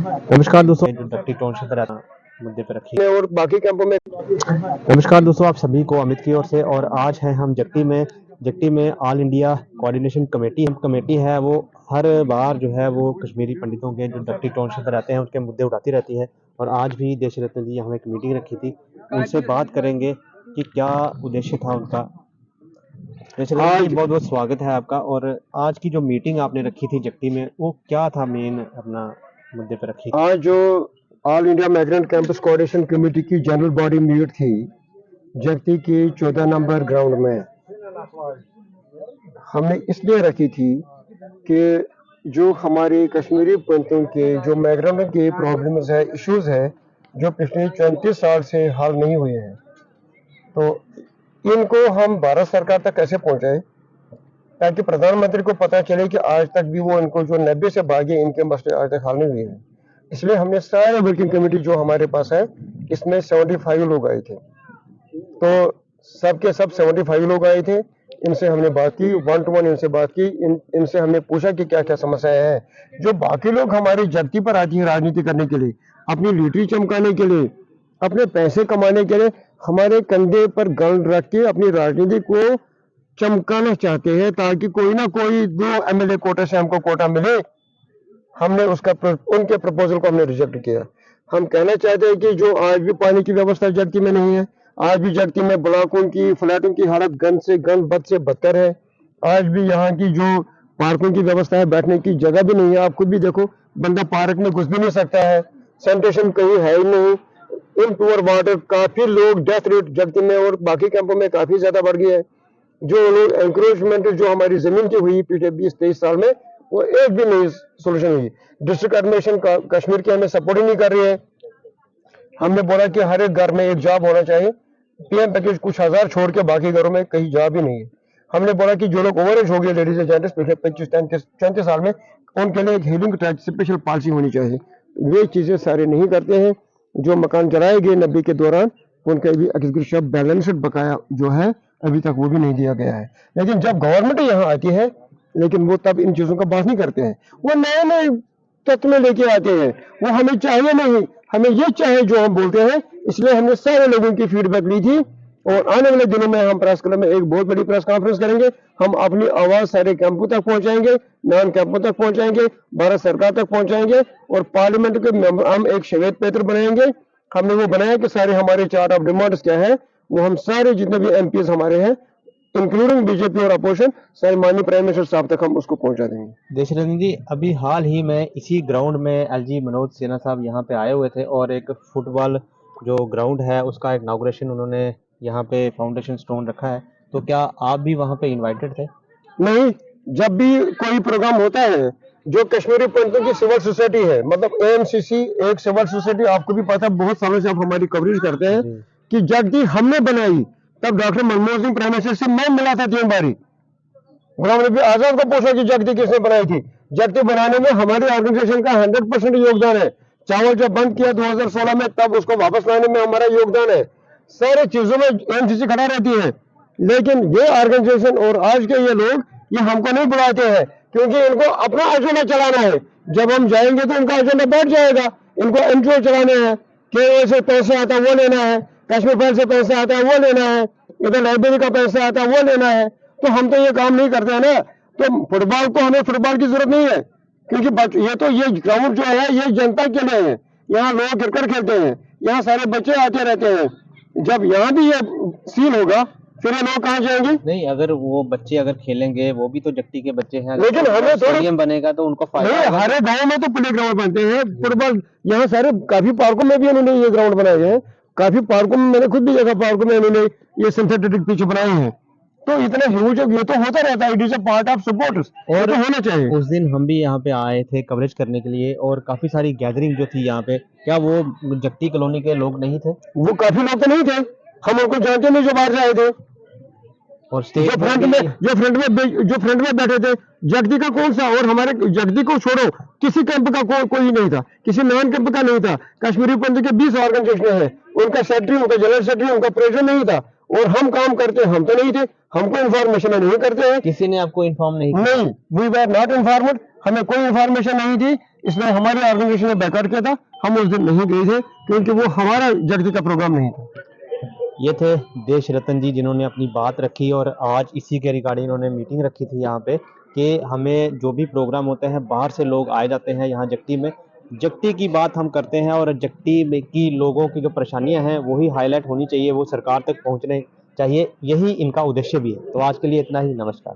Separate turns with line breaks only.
नमस्कार दोस्तों, जो डक्टी टाउनशिप पर मुद्दे पर रखी
और बाकी कैंपों में।
नमस्कार दोस्तों, आप सभी को अमित की ओर से। और आज है हम जट्टी में ऑल इंडिया कोऑर्डिनेशन कमेटी है। वो हर बार जो है वो कश्मीरी पंडितों के जो डक्टी टाउनशिप पर रहते हैं उनके मुद्दे उठाती रहती है। और आज भी देश रत्न जी यहाँ एक मीटिंग रखी थी, उनसे बात करेंगे कि क्या उद्देश्य था उनका। देश रत्न जी, बहुत बहुत स्वागत है आपका। और आज की जो मीटिंग आपने रखी थी जट्टी में, वो क्या था मेन अपना मुद्दे पर रखी?
आज जो all India migrant campus coordination committee की जनरल बॉडी मीट थी जगती की 14 नंबर ग्राउंड में, हमने इसलिए रखी थी कि जो हमारे कश्मीरी पंडितों के जो माइग्रेंट के प्रॉब्लम्स है, इश्यूज है, जो पिछले 34 साल से हल नहीं हुए हैं, तो इनको हम भारत सरकार तक कैसे पहुंचाए ताकि प्रधानमंत्री को पता चले कि आज तक भी वो इनको जो 90 से भागे इनके मसले आज तक हल नहीं हुए हैं। इसलिए हमने सारे वर्किंग कमेटी जो हमारे पास है, इसमें 75 लोग आए थे। तो सबके सब 75 लोग आए थे। इनसे हमने बात की, 1 to 1 इनसे बात की। इनसे हमने पूछा कि क्या क्या समस्याएं हैं जो बाकी लोग हमारी जगती पर आती है राजनीति करने के लिए, अपनी लीटरी चमकाने के लिए, अपने पैसे कमाने के लिए, हमारे कंधे पर गन रख के अपनी राजनीति को चमकाना चाहते हैं ताकि कोई ना कोई 2 एमएलए कोटे से हमको कोटा मिले। हमने उनके प्रपोजल को हमने रिजेक्ट किया। हम कहना चाहते हैं कि जो आज भी पानी की व्यवस्था जगती में नहीं है, आज भी जगती में ब्लॉकों की, फ्लैटों की हालत बद से बदतर है। आज भी यहाँ की जो पार्कों की व्यवस्था है, बैठने की जगह भी नहीं है। आप खुद भी देखो, बंदा पार्क में घुस भी नहीं सकता है, सैनिटेशन कहीं है ही नहीं, इनपुअर वाटर, काफी लोग डेथ रेट जगती में और बाकी कैंपों में काफी ज्यादा बढ़ गई है। जो लोग एंक्रोचमेंट जो हमारी जमीन की हुई पिछले 20-23 साल में, वो एक भी नहीं सोल्यूशन हुई। डिस्ट्रिक्ट एडमिनिस्ट्रेशन कश्मीर की हमें सपोर्ट ही नहीं कर रही है। हमने बोला कि हर एक घर में एक जॉब होना चाहिए। पीएम पैकेज कुछ हजार छोड़ के बाकी घरों में कहीं जॉब ही नहीं है। हमने बोला कि जो लोग ओवर एज हो गए, लेडीज एंड जेंट्स, पिछले 25-34 साल में, उनके लिए एक हीलिंग टैक्स स्पेशल पॉलिसी होनी चाहिए। वे चीजें सारे नहीं करते हैं। जो मकान जलाए गए 90 के दौरान, उनका भी एग्रीकल्चर बैलेंस्ड बकाया जो है अभी तक वो भी नहीं दिया गया है। लेकिन जब गवर्नमेंट यहाँ आती है, लेकिन वो तब इन चीजों का बात नहीं करते हैं। वो नए नए तत्व में लेके आते हैं। वो हमें चाहिए नहीं, हमें ये चाहिए जो हम बोलते हैं। इसलिए हमने सारे लोगों की फीडबैक ली थी और आने वाले दिनों में हम प्रेस क्लब में एक बहुत बड़ी प्रेस कॉन्फ्रेंस करेंगे। हम अपनी आवाज सारे कैंपों तक पहुंचाएंगे, नॉन कैंपों तक पहुंचाएंगे, भारत सरकार तक पहुंचाएंगे और पार्लियामेंट के मेंबर हम एक श्वेत पत्र बनाएंगे। हमने वो बनाया कि सारे हमारे चार्ट ऑफ डिमांड्स क्या है, वो हम सारे जितने भी एमपीज हमारे हैं, इंक्लूडिंग बीजेपी और अपोजिशन, सारे माननीय प्राइम मिनिस्टर साहब तक हम उसको पहुंचा देंगे।
देशरत्न जी, अभी हाल ही में इसी ग्राउंड में एलजी मनोज सिन्हा साहब यहाँ पे आए हुए थे और एक फुटबॉल जो ग्राउंड है उसका इनॉग्रेशन उन्होंने यहाँ पे फाउंडेशन स्टोन रखा है। तो क्या आप भी वहाँ पे इनवाइटेड थे?
नहीं, जब भी कोई प्रोग्राम होता है, जो कश्मीरी पंडितों की सिविल सोसाइटी है, मतलब एएमसीसी एक सिविल सोसाइटी, आपको भी पता है, बहुत सालों से आप हमारी कवरेज करते हैं कि जगदी हमने बनाई, तब doctor Manmohan Singh prime minister से मैं मिला था 3 बारी। गुलाम नबी आजाद को पूछा कि जगती किसने बनाई थी। जगती बनाने में हमारी ऑर्गेनाइजेशन का 100% योगदान है। चावल जब बंद किया 2016 में, तब उसको वापस लाने में हमारा योगदान है। सारे चीजों में एमसीसी खड़ा रहती है। लेकिन ये ऑर्गेनाइजेशन और आज के ये लोग ये हमको नहीं बुलाते हैं क्योंकि इनको अपना एजेंडा चलाना है। जब हम जाएंगे तो इनका एजेंडा बैठ जाएगा। इनको एनजीओ चलाने हैं, केओए से पैसे आता है वो लेना है, कश्मीर फाइल से पैसे आता है वो लेना है, इधर लाइब्रेरी का पैसा आता है वो लेना है। तो हम तो ये काम नहीं करते हैं ना। तो फुटबॉल को हमें फुटबॉल की जरूरत नहीं है क्योंकि ये ग्राउंड जो है ये जनता के लिए है। यहाँ लोग क्रिकेट खेलते हैं, यहाँ सारे बच्चे आते रहते हैं। जब यहाँ भी ये सीन होगा फिर ये लोग कहाँ जाएंगे?
नहीं, अगर वो बच्चे अगर खेलेंगे, वो भी तो जट्टी के बच्चे हैं।
लेकिन हमें
स्टेडियम बनेगा तो उनको फायदा होगा।
हर गांव में तो प्ले ग्राउंड बनते हैं फुटबॉल। यहाँ सारे काफी पार्कों में भी उन्होंने ये ग्राउंड बनाए हैं। काफी पार्कों में मैंने खुद भी देखा, पार्कों में उन्होंने ये सिंथेटिक पिच बनाए हैं। तो इतना ह्यूज ये तो होता रहता है। It is a part of support और तो होना चाहिए।
उस दिन हम भी यहाँ पे आए थे कवरेज करने के लिए और काफी सारी गैदरिंग जो थी यहाँ पे, क्या वो जट्टी कॉलोनी के लोग नहीं थे?
वो काफी लोग तो नहीं थे, हम उनको जानते नहीं जो बाहर से आए थे।
और
जो फ्रंट में बैठे थे, जगदी का कौन सा, और हमारे जगदी को छोड़ो, किसी कैंप का कोई नहीं था, किसी नॉन कैंप का नहीं था। कश्मीरी पंथ के 20 ऑर्गेनाइजेशन है, उनका सेक्रेटरी, उनका जनरल सेक्रेटरी, उनका प्रेसिडेंट नहीं था। और हम काम करते, हम तो नहीं थे, हमको इन्फॉर्मेशन नहीं करते हैं।
किसी ने आपको इन्फॉर्म नहीं किया?
नहीं, वी वर नॉट इन्फॉर्मड, हमें कोई इन्फॉर्मेशन नहीं थी, इसलिए हमारी ऑर्गेनाइजेशन ने बैकआउट किया था। हम उस दिन नहीं गए थे क्योंकि वो हमारा जगती का प्रोग्राम नहीं था।
ये थे देश रतन जी, जिन्होंने अपनी बात रखी और आज इसी के रिगार्डिंग इन्होंने मीटिंग रखी थी यहाँ पे कि हमें जो भी प्रोग्राम होते हैं, बाहर से लोग आए जाते हैं यहाँ जट्टी में, जट्टी की बात हम करते हैं और जट्टी में की लोगों की जो परेशानियां हैं वही हाईलाइट होनी चाहिए, वो सरकार तक पहुँचने चाहिए, यही इनका उद्देश्य भी है। तो आज के लिए इतना ही, नमस्कार।